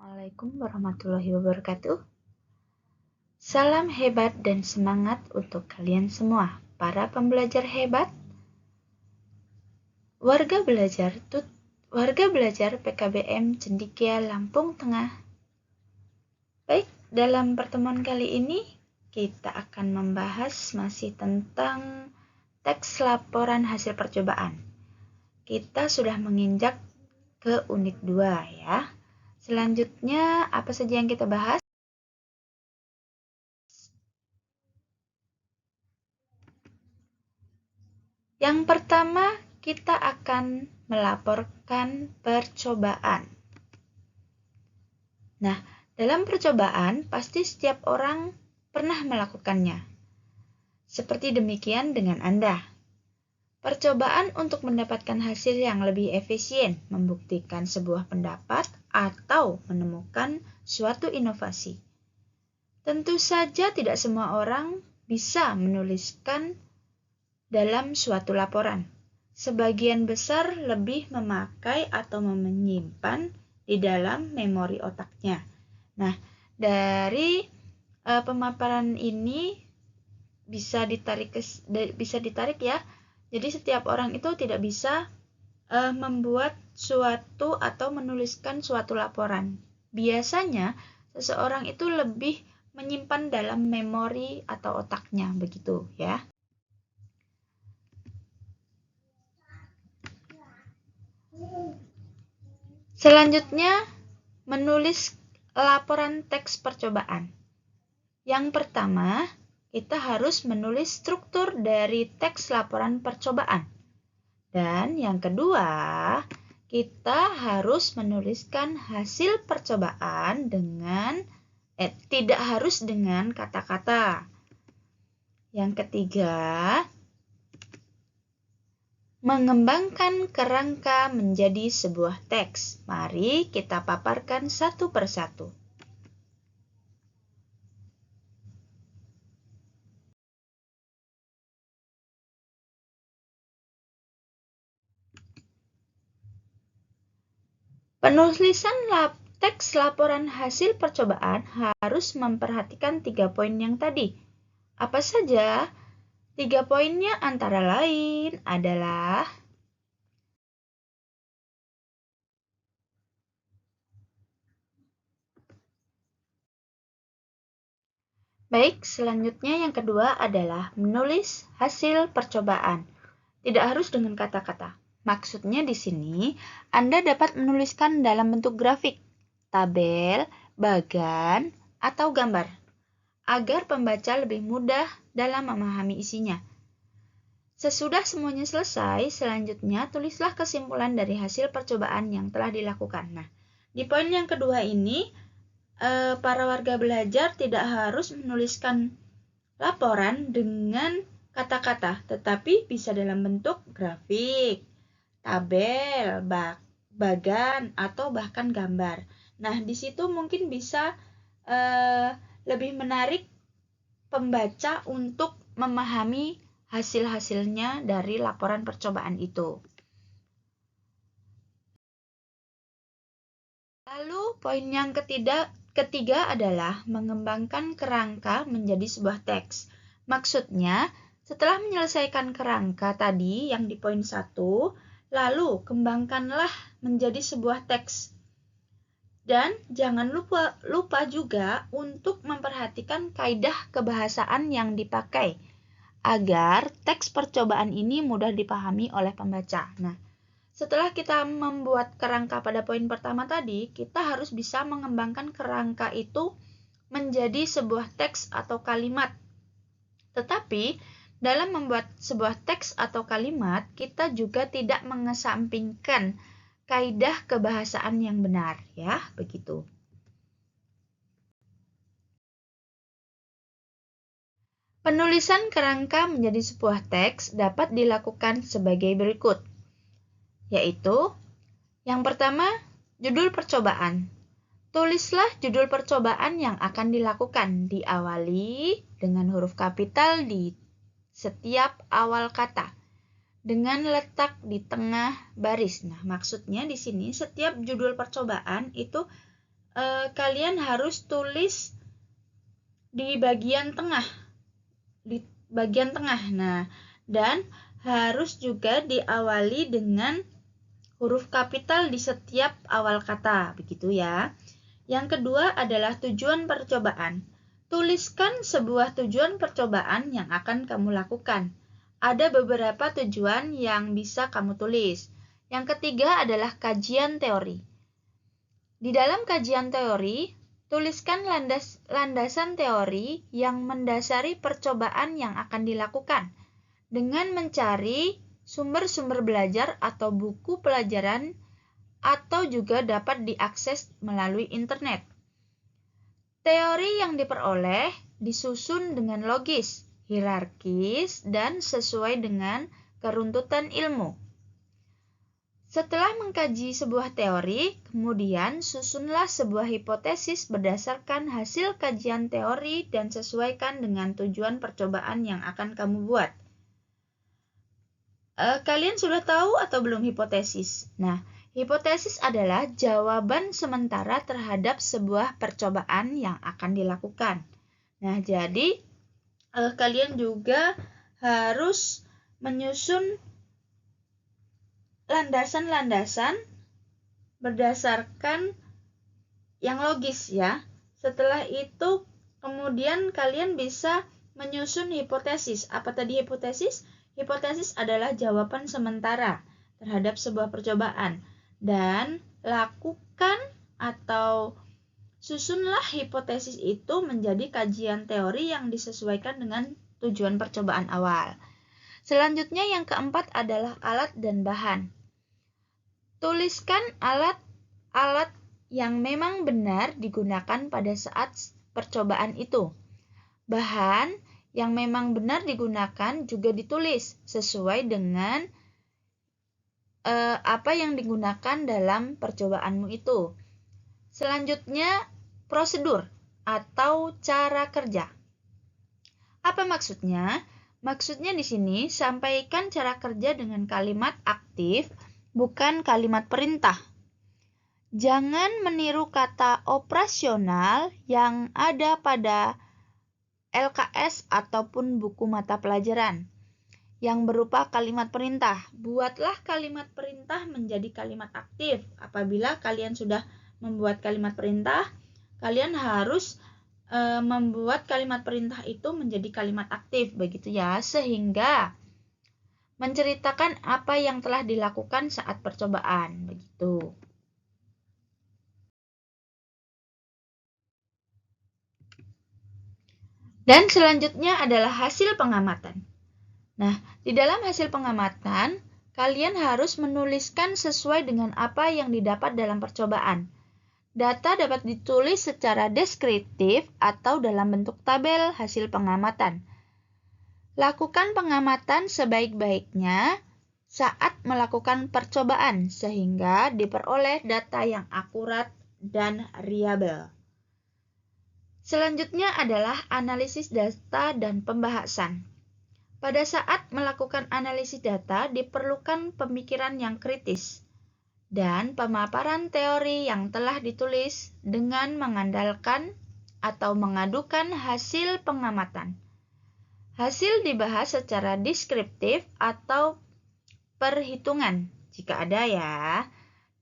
Assalamualaikum warahmatullahi wabarakatuh. Salam hebat dan semangat untuk kalian semua, para pembelajar hebat. Warga belajar PKBM Cendekia Lampung Tengah. Baik, dalam pertemuan kali ini kita akan membahas masih tentang teks laporan hasil percobaan. Kita sudah menginjak ke unit 2 ya. Selanjutnya, apa saja yang kita bahas? Yang pertama, kita akan melaporkan percobaan. Nah, dalam percobaan, pasti setiap orang pernah melakukannya. Seperti demikian dengan Anda. Percobaan untuk mendapatkan hasil yang lebih efisien, membuktikan sebuah pendapat, atau menemukan suatu inovasi. Tentu saja tidak semua orang bisa menuliskan dalam suatu laporan. Sebagian besar lebih memakai atau menyimpan di dalam memori otaknya. Nah, dari pemaparan ini bisa ditarik ya. Jadi setiap orang itu tidak bisa membuat suatu atau menuliskan suatu laporan. Biasanya seseorang itu lebih menyimpan dalam memori atau otaknya, begitu ya. Selanjutnya, menulis laporan teks percobaan. Yang pertama, kita harus menulis struktur dari teks laporan percobaan. Dan yang kedua, kita harus menuliskan hasil percobaan tidak harus dengan kata-kata. Yang ketiga, mengembangkan kerangka menjadi sebuah teks. Mari kita paparkan satu persatu. Penulisan teks laporan hasil percobaan harus memperhatikan 3 poin yang tadi. Apa saja? 3 poinnya antara lain adalah baik, selanjutnya yang kedua adalah menulis hasil percobaan. Tidak harus dengan kata-kata. Maksudnya di sini, Anda dapat menuliskan dalam bentuk grafik, tabel, bagan, atau gambar, agar pembaca lebih mudah dalam memahami isinya. Sesudah semuanya selesai, selanjutnya tulislah kesimpulan dari hasil percobaan yang telah dilakukan. Nah, di poin yang kedua ini, para warga belajar tidak harus menuliskan laporan dengan kata-kata, tetapi bisa dalam bentuk grafik, tabel, bagan, atau bahkan gambar. Nah, di situ mungkin bisa lebih menarik pembaca untuk memahami hasil-hasilnya dari laporan percobaan itu. Lalu, poin yang ketiga adalah mengembangkan kerangka menjadi sebuah teks. Maksudnya, setelah menyelesaikan kerangka tadi yang di poin 1, lalu kembangkanlah menjadi sebuah teks. Dan jangan lupa juga untuk memperhatikan kaidah kebahasaan yang dipakai agar teks percobaan ini mudah dipahami oleh pembaca. Nah, setelah kita membuat kerangka pada poin pertama tadi, kita harus bisa mengembangkan kerangka itu menjadi sebuah teks atau kalimat. Tetapi, dalam membuat sebuah teks atau kalimat, kita juga tidak mengesampingkan kaidah kebahasaan yang benar, ya, begitu. Penulisan kerangka menjadi sebuah teks dapat dilakukan sebagai berikut, yaitu yang pertama, judul percobaan. Tulislah judul percobaan yang akan dilakukan, diawali dengan huruf kapital di setiap awal kata, dengan letak di tengah baris. Nah, maksudnya di sini setiap judul percobaan itu kalian harus tulis di bagian tengah. Nah, dan harus juga diawali dengan huruf kapital di setiap awal kata, begitu ya. Yang kedua adalah tujuan percobaan. Tuliskan sebuah tujuan percobaan yang akan kamu lakukan. Ada beberapa tujuan yang bisa kamu tulis. Yang ketiga adalah kajian teori. Di dalam kajian teori, tuliskan landasan teori yang mendasari percobaan yang akan dilakukan dengan mencari sumber-sumber belajar atau buku pelajaran atau juga dapat diakses melalui internet. Teori yang diperoleh disusun dengan logis, hierarkis, dan sesuai dengan keruntutan ilmu. Setelah mengkaji sebuah teori, kemudian susunlah sebuah hipotesis berdasarkan hasil kajian teori dan sesuaikan dengan tujuan percobaan yang akan kamu buat. Kalian sudah tahu atau belum hipotesis? Nah, hipotesis adalah jawaban sementara terhadap sebuah percobaan yang akan dilakukan. Nah, jadi kalian juga harus menyusun landasan-landasan berdasarkan yang logis ya. Setelah itu kemudian kalian bisa menyusun hipotesis. Apa tadi hipotesis? Hipotesis adalah jawaban sementara terhadap sebuah percobaan. Dan lakukan atau susunlah hipotesis itu menjadi kajian teori yang disesuaikan dengan tujuan percobaan awal. Selanjutnya yang keempat adalah alat dan bahan. Tuliskan alat yang memang benar digunakan pada saat percobaan itu. Bahan yang memang benar digunakan juga ditulis sesuai dengan apa yang digunakan dalam percobaanmu itu. Selanjutnya, prosedur atau cara kerja. Apa maksudnya? Maksudnya di sini sampaikan cara kerja dengan kalimat aktif, bukan kalimat perintah. Jangan meniru kata operasional yang ada pada LKS ataupun buku mata pelajaran yang berupa kalimat perintah. Buatlah kalimat perintah menjadi kalimat aktif. Apabila kalian sudah membuat kalimat perintah, kalian harus membuat kalimat perintah itu menjadi kalimat aktif, begitu ya, sehingga menceritakan apa yang telah dilakukan saat percobaan, begitu. Dan selanjutnya adalah hasil pengamatan. Nah, di dalam hasil pengamatan, kalian harus menuliskan sesuai dengan apa yang didapat dalam percobaan. Data dapat ditulis secara deskriptif atau dalam bentuk tabel hasil pengamatan. Lakukan pengamatan sebaik-baiknya saat melakukan percobaan sehingga diperoleh data yang akurat dan reliable. Selanjutnya adalah analisis data dan pembahasan. Pada saat melakukan analisis data, diperlukan pemikiran yang kritis dan pemaparan teori yang telah ditulis dengan mengandalkan atau mengadukan hasil pengamatan. Hasil dibahas secara deskriptif atau perhitungan, jika ada ya,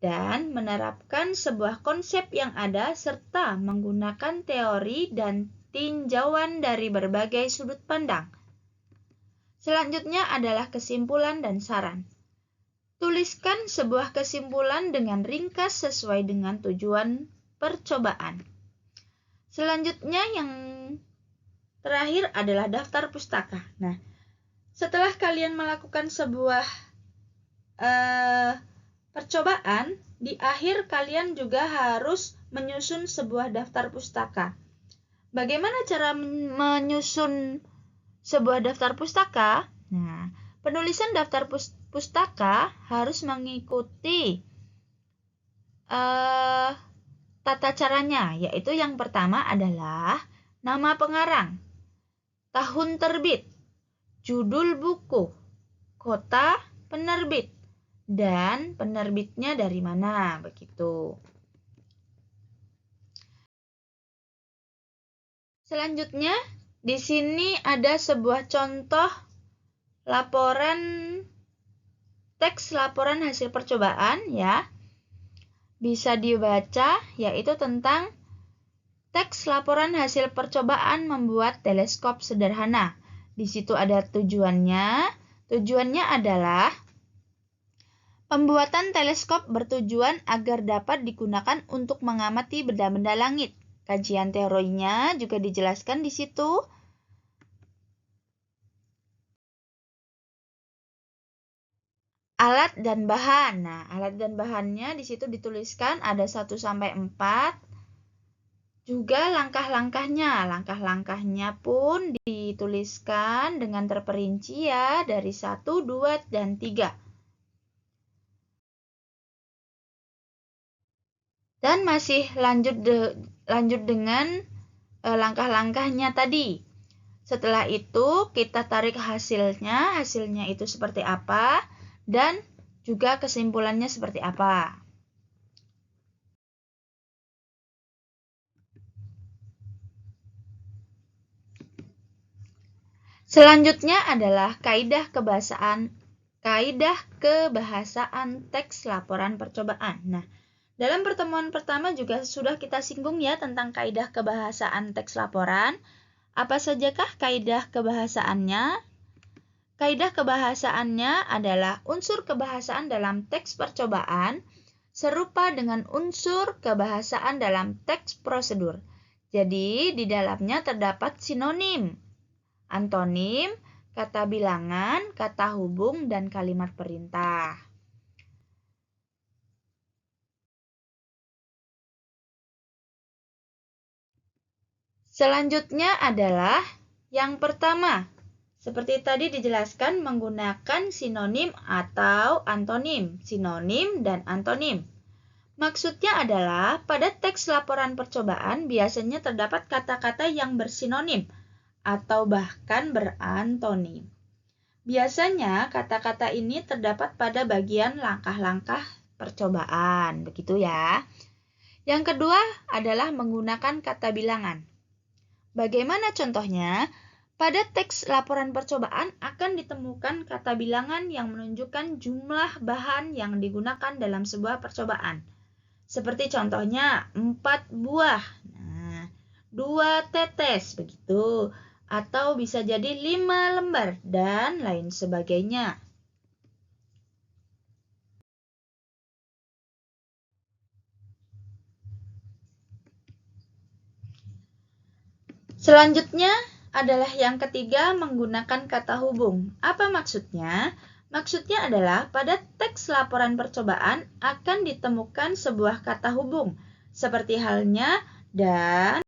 dan menerapkan sebuah konsep yang ada serta menggunakan teori dan tinjauan dari berbagai sudut pandang. Selanjutnya adalah kesimpulan dan saran. Tuliskan sebuah kesimpulan dengan ringkas sesuai dengan tujuan percobaan. Selanjutnya yang terakhir adalah daftar pustaka. Nah, setelah kalian melakukan sebuah percobaan, di akhir kalian juga harus menyusun sebuah daftar pustaka. Bagaimana cara menyusun sebuah daftar pustaka? Nah, penulisan daftar pustaka harus mengikuti tata caranya, yaitu yang pertama adalah nama pengarang, tahun terbit, judul buku, kota penerbit, dan penerbitnya dari mana, begitu. Selanjutnya, di sini ada sebuah contoh teks laporan hasil percobaan ya. Bisa dibaca, yaitu tentang teks laporan hasil percobaan membuat teleskop sederhana. Di situ ada tujuannya. Tujuannya adalah pembuatan teleskop bertujuan agar dapat digunakan untuk mengamati benda-benda langit. Kajian teorinya juga dijelaskan di situ. Alat dan bahan. Nah, alat dan bahannya di situ dituliskan ada 1 sampai 4. Juga langkah-langkahnya. Langkah-langkahnya pun dituliskan dengan terperinci ya, dari 1, 2, dan 3. Dan masih lanjut dengan langkah-langkahnya tadi. Setelah itu kita tarik hasilnya itu seperti apa, dan juga kesimpulannya seperti apa. Selanjutnya adalah kaidah kebahasaan teks laporan percobaan. Nah, dalam pertemuan pertama juga sudah kita singgung ya tentang kaidah kebahasaan teks laporan. Apa sajakah kaidah kebahasaannya? Kaidah kebahasaannya adalah unsur kebahasaan dalam teks percobaan serupa dengan unsur kebahasaan dalam teks prosedur. Jadi, di dalamnya terdapat sinonim, antonim, kata bilangan, kata hubung, dan kalimat perintah. Selanjutnya adalah yang pertama. Seperti tadi dijelaskan menggunakan sinonim atau antonim. Sinonim dan antonim. Maksudnya adalah pada teks laporan percobaan biasanya terdapat kata-kata yang bersinonim atau bahkan berantonim. Biasanya kata-kata ini terdapat pada bagian langkah-langkah percobaan, begitu ya. Yang kedua adalah menggunakan kata bilangan. Bagaimana contohnya? Pada teks laporan percobaan akan ditemukan kata bilangan yang menunjukkan jumlah bahan yang digunakan dalam sebuah percobaan. Seperti contohnya 4 buah, 2 tetes, begitu. Atau bisa jadi 5 lembar, dan lain sebagainya. Selanjutnya adalah yang ketiga, menggunakan kata hubung. Apa maksudnya? Maksudnya adalah pada teks laporan percobaan akan ditemukan sebuah kata hubung, seperti halnya dan,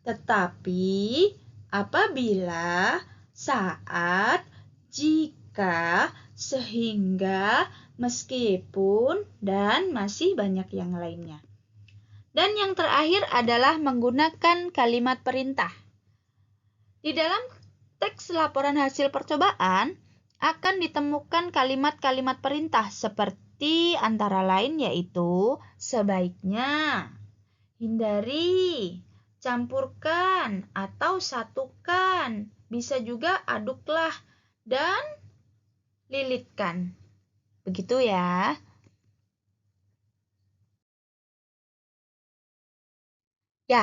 tetapi, apabila, saat, jika, sehingga, meskipun, dan masih banyak yang lainnya. Dan yang terakhir adalah menggunakan kalimat perintah. Di dalam teks laporan hasil percobaan akan ditemukan kalimat-kalimat perintah seperti antara lain yaitu sebaiknya, hindari, campurkan, atau satukan. Bisa juga aduklah dan lilitkan. Begitu ya. Ya,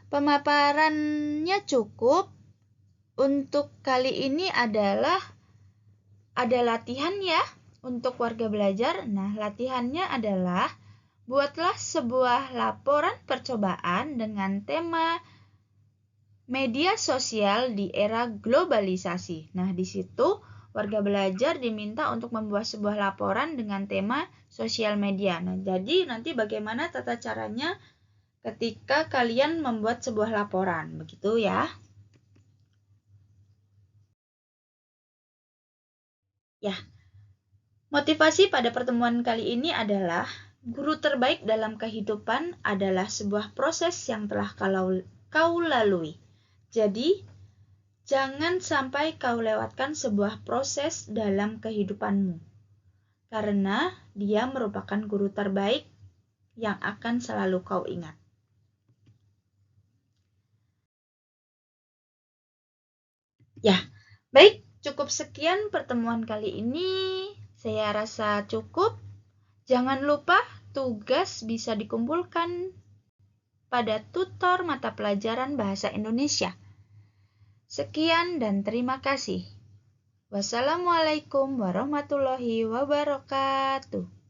pemaparannya cukup. Untuk kali ini adalah ada latihan ya untuk warga belajar. Nah, latihannya adalah buatlah sebuah laporan percobaan dengan tema media sosial di era globalisasi. Nah, di situ warga belajar diminta untuk membuat sebuah laporan dengan tema sosial media. Nah, jadi nanti bagaimana tata caranya ketika kalian membuat sebuah laporan, begitu ya. Ya, motivasi pada pertemuan kali ini adalah guru terbaik dalam kehidupan adalah sebuah proses yang telah kau lalui. Jadi, jangan sampai kau lewatkan sebuah proses dalam kehidupanmu, karena dia merupakan guru terbaik yang akan selalu kau ingat. Ya, baik, cukup sekian pertemuan kali ini. Saya rasa cukup. Jangan lupa tugas bisa dikumpulkan pada tutor mata pelajaran Bahasa Indonesia. Sekian dan terima kasih. Wassalamualaikum warahmatullahi wabarakatuh.